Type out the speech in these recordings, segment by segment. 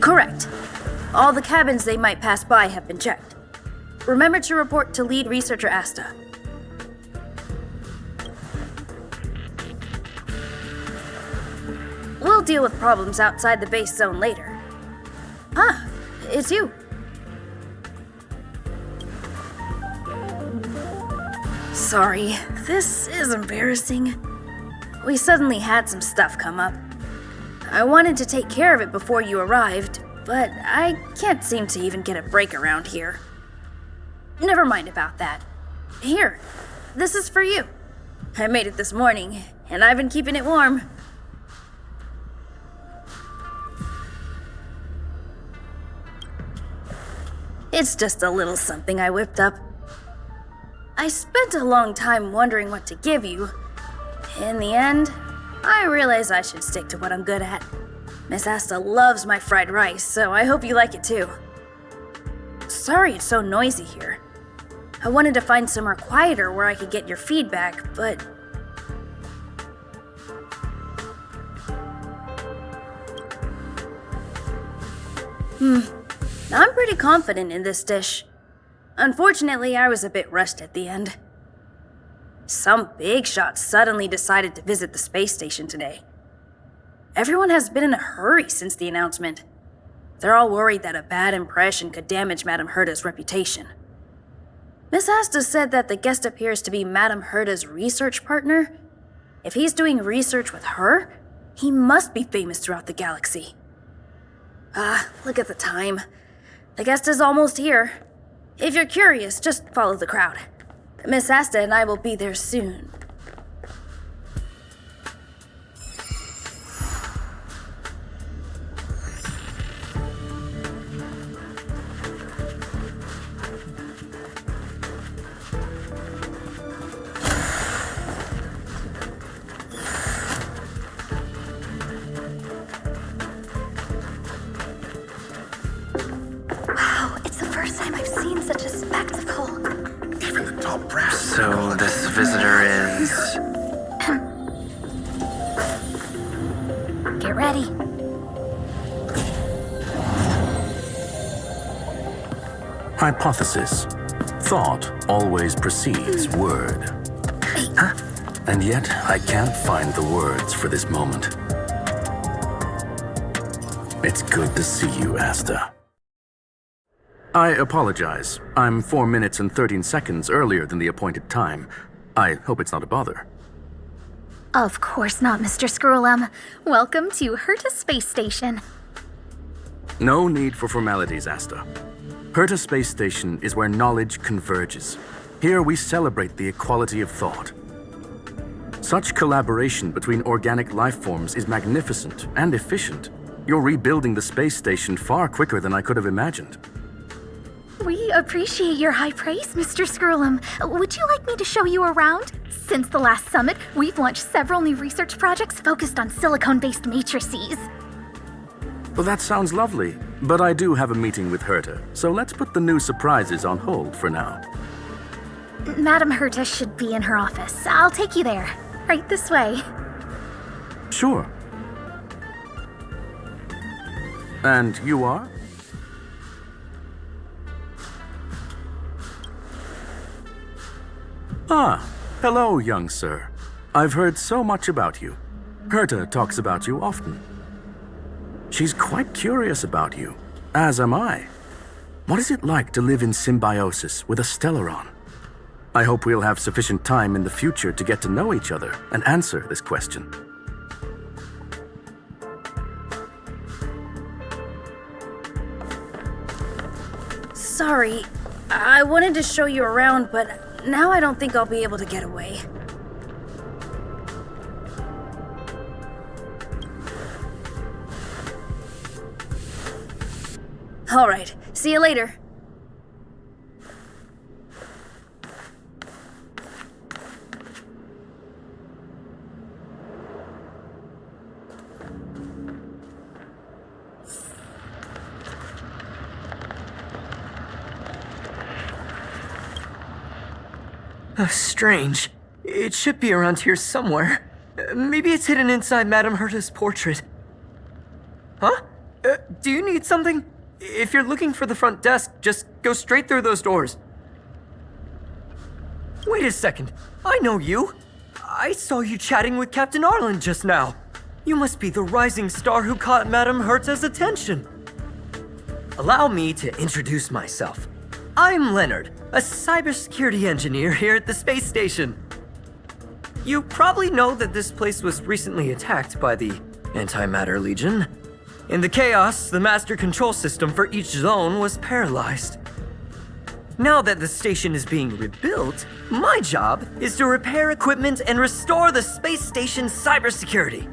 Correct. All the cabins they might pass by have been checked. Remember to report to lead researcher Asta. We'll deal with problems outside the base zone later. Ah, it's you. Sorry, this is embarrassing. We suddenly had some stuff come up. I wanted to take care of it before you arrived, but I can't seem to even get a break around here. Never mind about that. Here, this is for you. I made it this morning, and I've been keeping it warm. It's just a little something I whipped up. I spent a long time wondering what to give you. In the end, I realized I should stick to what I'm good at. Miss Asta loves my fried rice, so I hope you like it too. Sorry it's so noisy here. I wanted to find somewhere quieter where I could get your feedback, but... I'm pretty confident in this dish. Unfortunately, I was a bit rushed at the end. Some big shot suddenly decided to visit the space station today. Everyone has been in a hurry since the announcement. They're all worried that a bad impression could damage Madame Herta's reputation. Miss Asta said that the guest appears to be Madame Herta's research partner. If he's doing research with her, he must be famous throughout the galaxy. Look at the time. The guest is almost here. If you're curious, just follow the crowd. Miss Asta and I will be there soon. Wow, it's the first time I've seen such a spectacle. Even the top brass. So this visitor is... Get ready. Hypothesis. Thought always precedes word. Huh? And yet, I can't find the words for this moment. It's good to see you, Asta. I apologize. I'm 4 minutes and 13 seconds earlier than the appointed time. I hope it's not a bother. Of course not, Mr. Scrollum. Welcome to Herta Space Station. No need for formalities, Asta. Herta Space Station is where knowledge converges. Here we celebrate the equality of thought. Such collaboration between organic life forms is magnificent and efficient. You're rebuilding the space station far quicker than I could have imagined. We appreciate your high praise, Mr. Scrollum. Would you like me to show you around? Since the last summit, we've launched several new research projects focused on silicone-based matrices. Well, that sounds lovely, but I do have a meeting with Herta, so let's put the new surprises on hold for now. Madame Herta should be in her office. I'll take you there. Right this way. Sure. And you are? Ah, hello, young sir. I've heard so much about you. Herta talks about you often. She's quite curious about you, as am I. What is it like to live in symbiosis with a Stellaron? I hope we'll have sufficient time in the future to get to know each other and answer this question. Sorry, I wanted to show you around, but now I don't think I'll be able to get away. All right, see you later. Strange. It should be around here somewhere. Maybe it's hidden inside Madame Herta's portrait. Huh? Do you need something? If you're looking for the front desk, just go straight through those doors. Wait a second. I know you. I saw you chatting with Captain Arlen just now. You must be the rising star who caught Madame Herta's attention. Allow me to introduce myself. I'm Leonard, a cybersecurity engineer here at the space station. You probably know that this place was recently attacked by the Antimatter Legion. In the chaos, the master control system for each zone was paralyzed. Now that the station is being rebuilt, my job is to repair equipment and restore the space station's cybersecurity.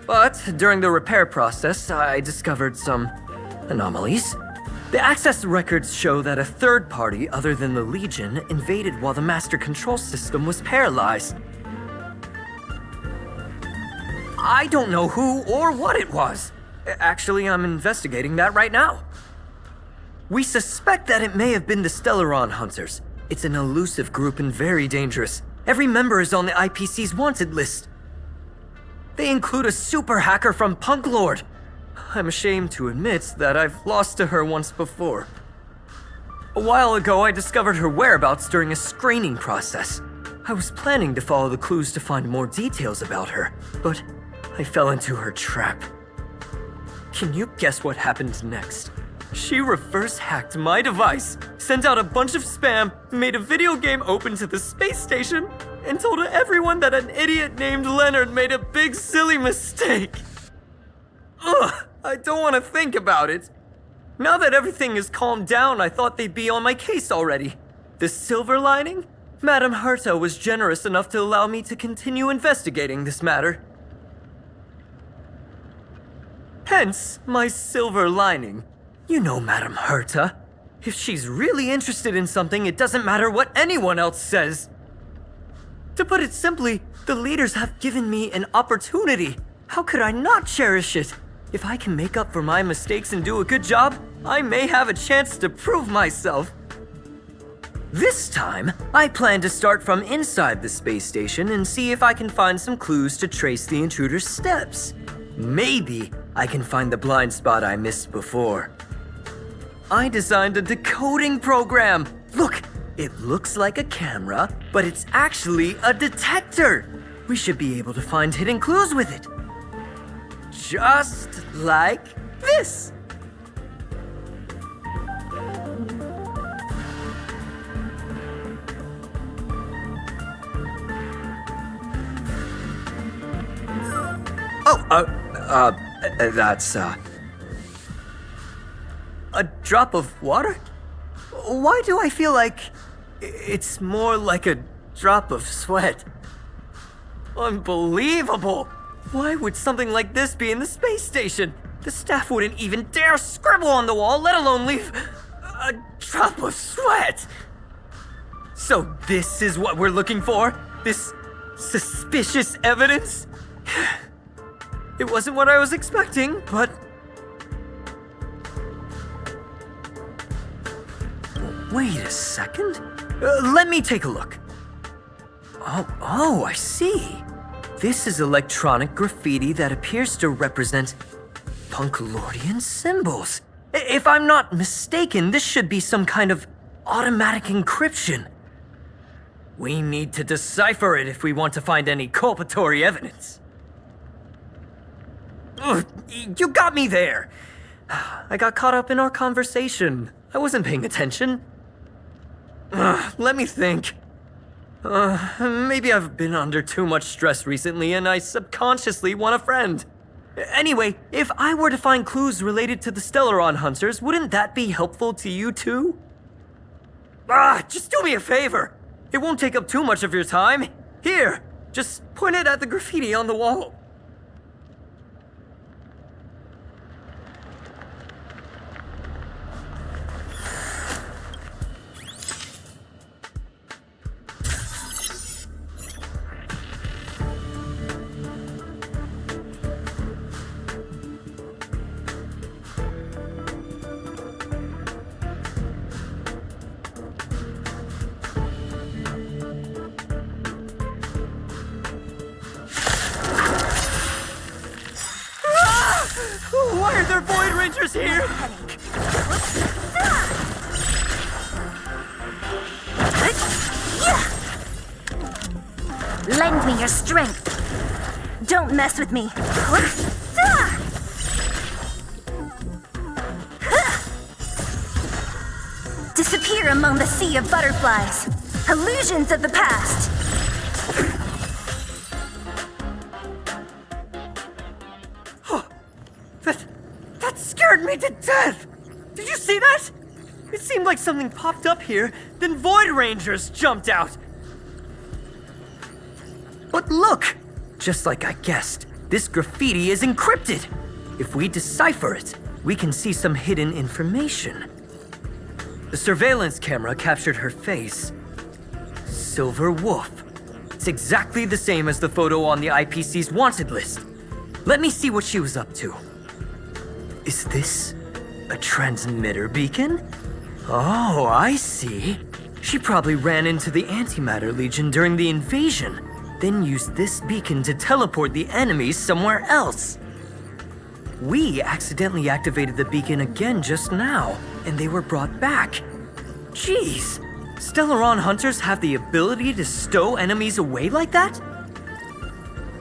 But during the repair process, I discovered some anomalies. The access records show that a third party other than the Legion invaded while the master control system was paralyzed. I don't know who or what it was. Actually, I'm investigating that right now. We suspect that it may have been the Stellaron Hunters. It's an elusive group and very dangerous. Every member is on the IPC's wanted list. They include a super hacker from Punklorde. I'm ashamed to admit that I've lost to her once before. A while ago, I discovered her whereabouts during a screening process. I was planning to follow the clues to find more details about her, but I fell into her trap. Can you guess what happened next? She reverse hacked my device, sent out a bunch of spam, made a video game open to the space station, and told everyone that an idiot named Leonard made a big silly mistake. Ugh, I don't want to think about it. Now that everything is calmed down, I thought they'd be on my case already. The silver lining? Madame Herta was generous enough to allow me to continue investigating this matter. Hence, my silver lining. You know Madame Herta. If she's really interested in something, it doesn't matter what anyone else says. To put it simply, the leaders have given me an opportunity. How could I not cherish it? If I can make up for my mistakes and do a good job, I may have a chance to prove myself. This time, I plan to start from inside the space station and see if I can find some clues to trace the intruder's steps. Maybe I can find the blind spot I missed before. I designed a decoding program. Look, it looks like a camera, but it's actually a detector. We should be able to find hidden clues with it. Just like this. That's, a drop of water? Why do I feel like it's more like a drop of sweat? Unbelievable! Why would something like this be in the space station? The staff wouldn't even dare scribble on the wall, let alone leave a drop of sweat! So this is what we're looking for? This suspicious evidence? It wasn't what I was expecting, but... Wait a second. Let me take a look. Oh, I see. This is electronic graffiti that appears to represent Punklordian symbols. If I'm not mistaken, this should be some kind of automatic encryption. We need to decipher it if we want to find any culpatory evidence. Ugh, you got me there. I got caught up in our conversation. I wasn't paying attention. Let me think. Maybe I've been under too much stress recently and I subconsciously want a friend. Anyway, if I were to find clues related to the Stellaron Hunters, wouldn't that be helpful to you too? Just do me a favor. It won't take up too much of your time. Here, just point it at the graffiti on the wall. Why are there Void Rangers here? Lend me your strength. Don't mess with me. Disappear among the sea of butterflies. Illusions of the past. That scared me to death! Did you see that? It seemed like something popped up here, then Void Rangers jumped out. But look! Just like I guessed, this graffiti is encrypted. If we decipher it, we can see some hidden information. The surveillance camera captured her face. Silver Wolf. It's exactly the same as the photo on the IPC's wanted list. Let me see what she was up to. Is this a transmitter beacon? Oh, I see. She probably ran into the Antimatter Legion during the invasion, then used this beacon to teleport the enemies somewhere else. We accidentally activated the beacon again just now, and they were brought back. Jeez, Stellaron hunters have the ability to stow enemies away like that?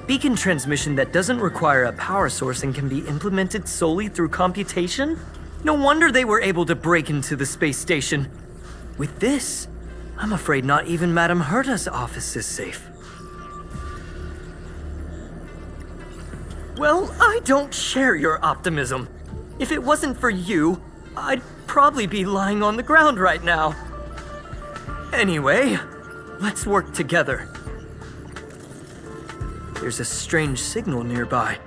Beacon transmission that doesn't require a power source and can be implemented solely through computation? No wonder they were able to break into the space station. With this, I'm afraid not even Madame Herta's office is safe. Well, I don't share your optimism. If it wasn't for you, I'd probably be lying on the ground right now. Anyway, let's work together. There's a strange signal nearby.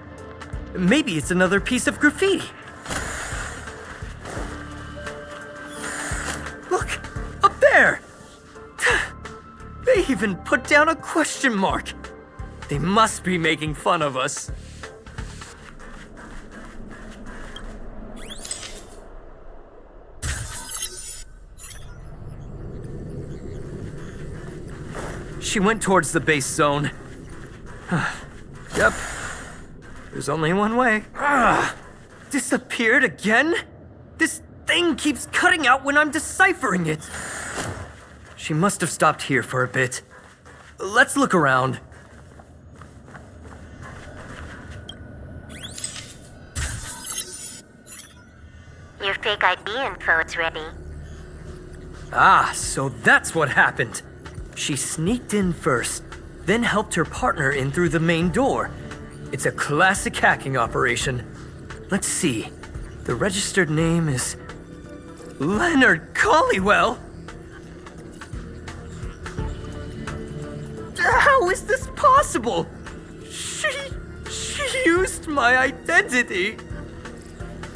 Maybe it's another piece of graffiti. Look, up there! They even put down a question mark. They must be making fun of us. She went towards the base zone. Yep. There's only one way. Disappeared again? This thing keeps cutting out when I'm deciphering it. She must have stopped here for a bit. Let's look around. Your fake ID info is ready. Ah, so that's what happened. She sneaked in first, then helped her partner in through the main door. It's a classic hacking operation. Let's see. The registered name is Leonard Collywell. How is this possible? She used my identity.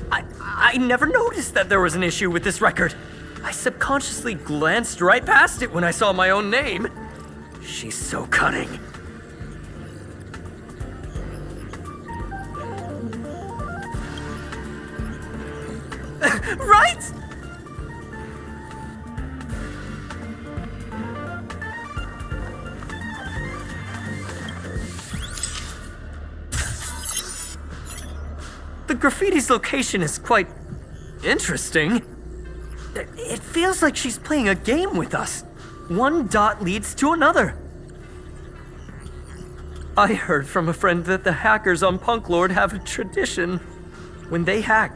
I never noticed that there was an issue with this record. I subconsciously glanced right past it when I saw my own name. She's so cunning. Right? The graffiti's location is quite interesting. It feels like she's playing a game with us. One dot leads to another. I heard from a friend that the hackers on Punklorde have a tradition. When they hack,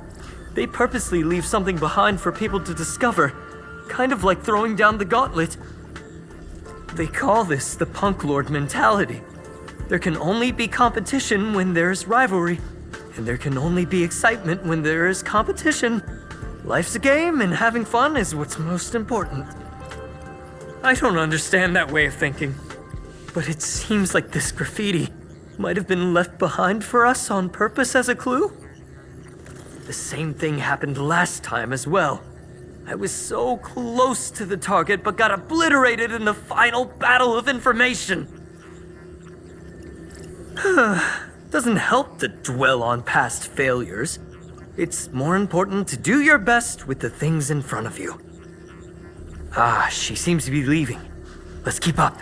they purposely leave something behind for people to discover, kind of like throwing down the gauntlet. They call this the Punklorde mentality. There can only be competition when there's rivalry, and there can only be excitement when there is competition. Life's a game, and having fun is what's most important. I don't understand that way of thinking, but it seems like this graffiti might have been left behind for us on purpose as a clue. The same thing happened last time as well. I was so close to the target, but got obliterated in the final battle of information. Doesn't help to dwell on past failures. It's more important to do your best with the things in front of you. Ah, she seems to be leaving. Let's keep up.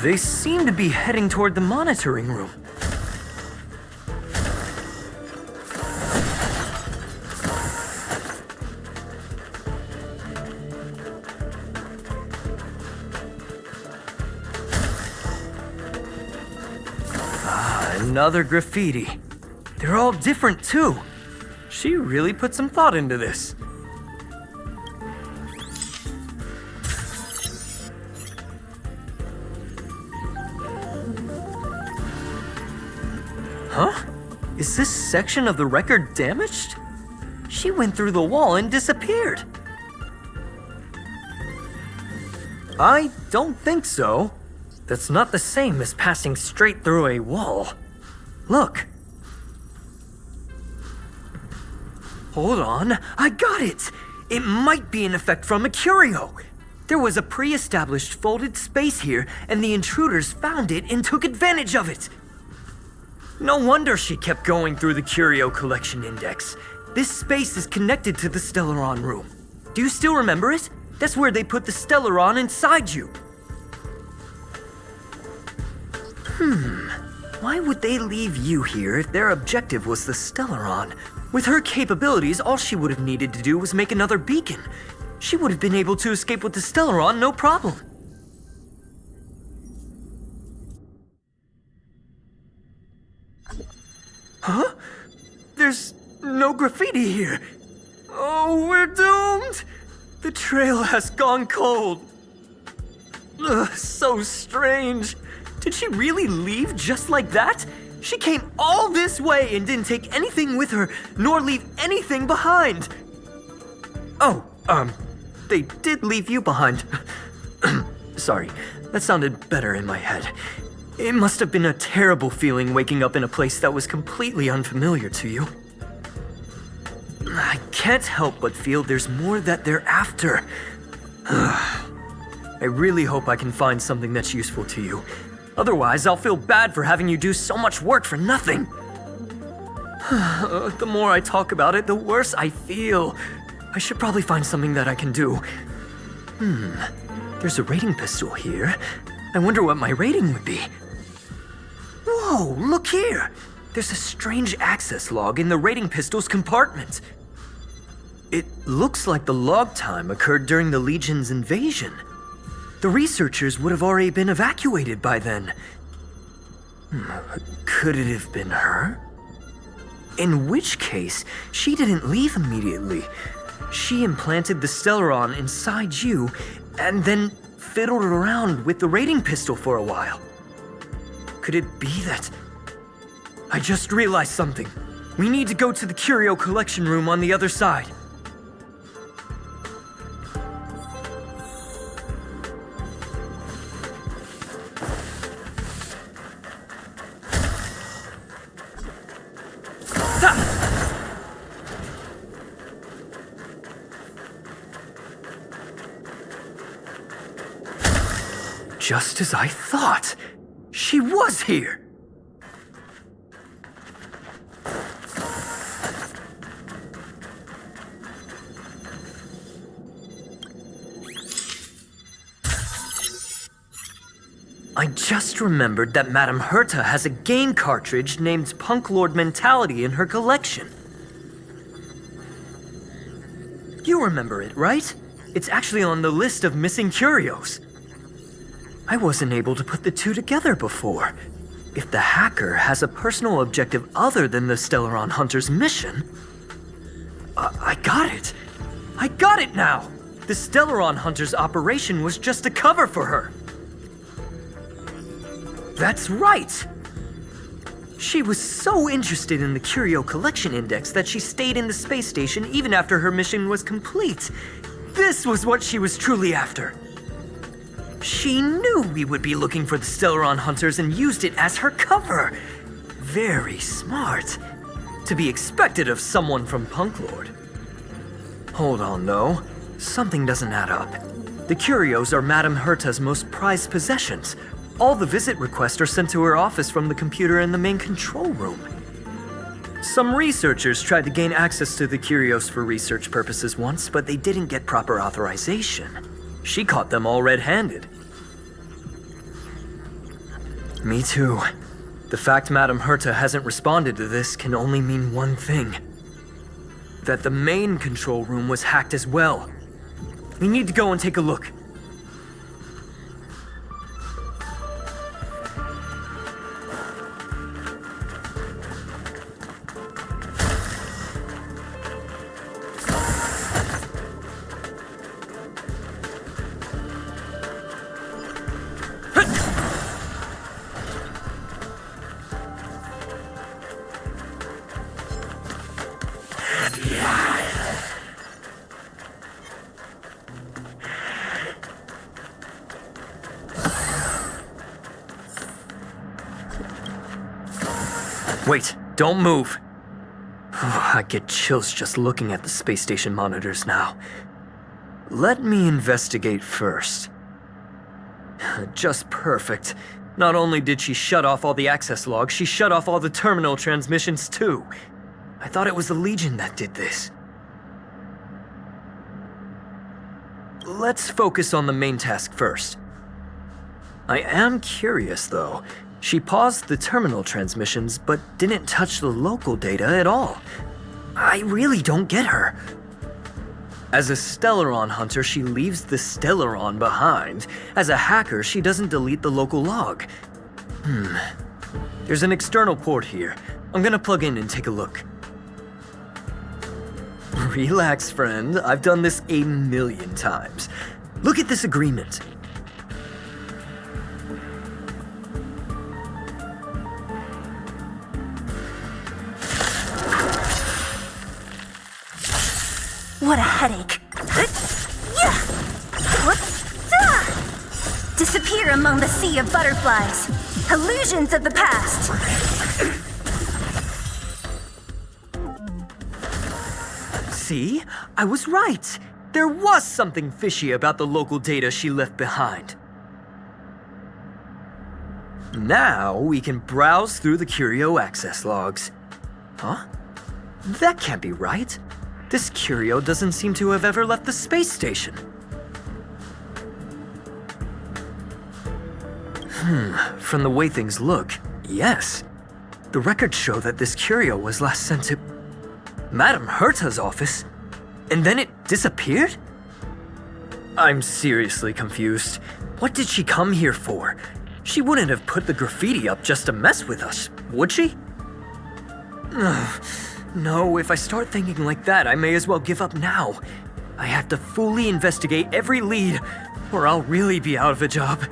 They seem to be heading toward the monitoring room. Another graffiti. They're all different too. She really put some thought into this. Huh? Is this section of the record damaged? She went through the wall and disappeared. I don't think so. That's not the same as passing straight through a wall. Look. Hold on, I got it! It might be an effect from a curio. There was a pre-established folded space here, and the intruders found it and took advantage of it. No wonder she kept going through the curio collection index. This space is connected to the Stellaron room. Do you still remember it? That's where they put the Stellaron inside you. Why would they leave you here if their objective was the Stellaron? With her capabilities, all she would have needed to do was make another beacon. She would have been able to escape with the Stellaron, no problem. Huh? There's no graffiti here. Oh, we're doomed! The trail has gone cold. Ugh, so strange. Did she really leave just like that? She came all this way and didn't take anything with her, nor leave anything behind. Oh, they did leave you behind. Sorry, that sounded better in my head. It must have been a terrible feeling waking up in a place that was completely unfamiliar to you. I can't help but feel there's more that they're after. I really hope I can find something that's useful to you. Otherwise, I'll feel bad for having you do so much work for nothing. The more I talk about it, the worse I feel. I should probably find something that I can do. There's a rating pistol here. I wonder what my rating would be. Whoa, look here! There's a strange access log in the rating pistol's compartment. It looks like the log time occurred during the Legion's invasion. The researchers would have already been evacuated by then. Could it have been her? In which case, she didn't leave immediately. She implanted the Stellaron inside you, and then fiddled around with the rating pistol for a while. Could it be that... I just realized something. We need to go to the curio collection room on the other side. Just as I thought. She was here. I just remembered that Madame Herta has a game cartridge named Punklorde Mentality in her collection. You remember it, right? It's actually on the list of missing curios. I wasn't able to put the two together before. If the hacker has a personal objective other than the Stellaron Hunter's mission... I got it! I got it now! The Stellaron Hunter's operation was just a cover for her. That's right! She was so interested in the Curio Collection Index that she stayed in the space station even after her mission was complete. This was what she was truly after. She knew we would be looking for the Stellaron Hunters and used it as her cover. Very smart. To be expected of someone from Punklorde. Hold on, though. Something doesn't add up. The curios are Madame Herta's most prized possessions. All the visit requests are sent to her office from the computer in the main control room. Some researchers tried to gain access to the curios for research purposes once, but they didn't get proper authorization. She caught them all red-handed. Me too. The fact Madame Herta hasn't responded to this can only mean one thing. That the main control room was hacked as well. We need to go and take a look. Wait, don't move. I get chills just looking at the space station monitors now. Let me investigate first. Just perfect. Not only did she shut off all the access logs, she shut off all the terminal transmissions too. I thought it was the Legion that did this. Let's focus on the main task first. I am curious though. She paused the terminal transmissions, but didn't touch the local data at all. I really don't get her. As a Stellaron hunter, she leaves the Stellaron behind. As a hacker, she doesn't delete the local log. There's an external port here. I'm gonna plug in and take a look. Relax, friend. I've done this 1,000,000 times. Look at this agreement. What a headache. Disappear among the sea of butterflies. Illusions of the past. See? I was right. There was something fishy about the local data she left behind. Now we can browse through the Curio access logs. Huh? That can't be right. This Curio doesn't seem to have ever left the space station. From the way things look, yes. The records show that this Curio was last sent to Madame Herta's office, and then it disappeared? I'm seriously confused. What did she come here for? She wouldn't have put the graffiti up just to mess with us, would she? No, if I start thinking like that, I may as well give up now. I have to fully investigate every lead, or I'll really be out of a job.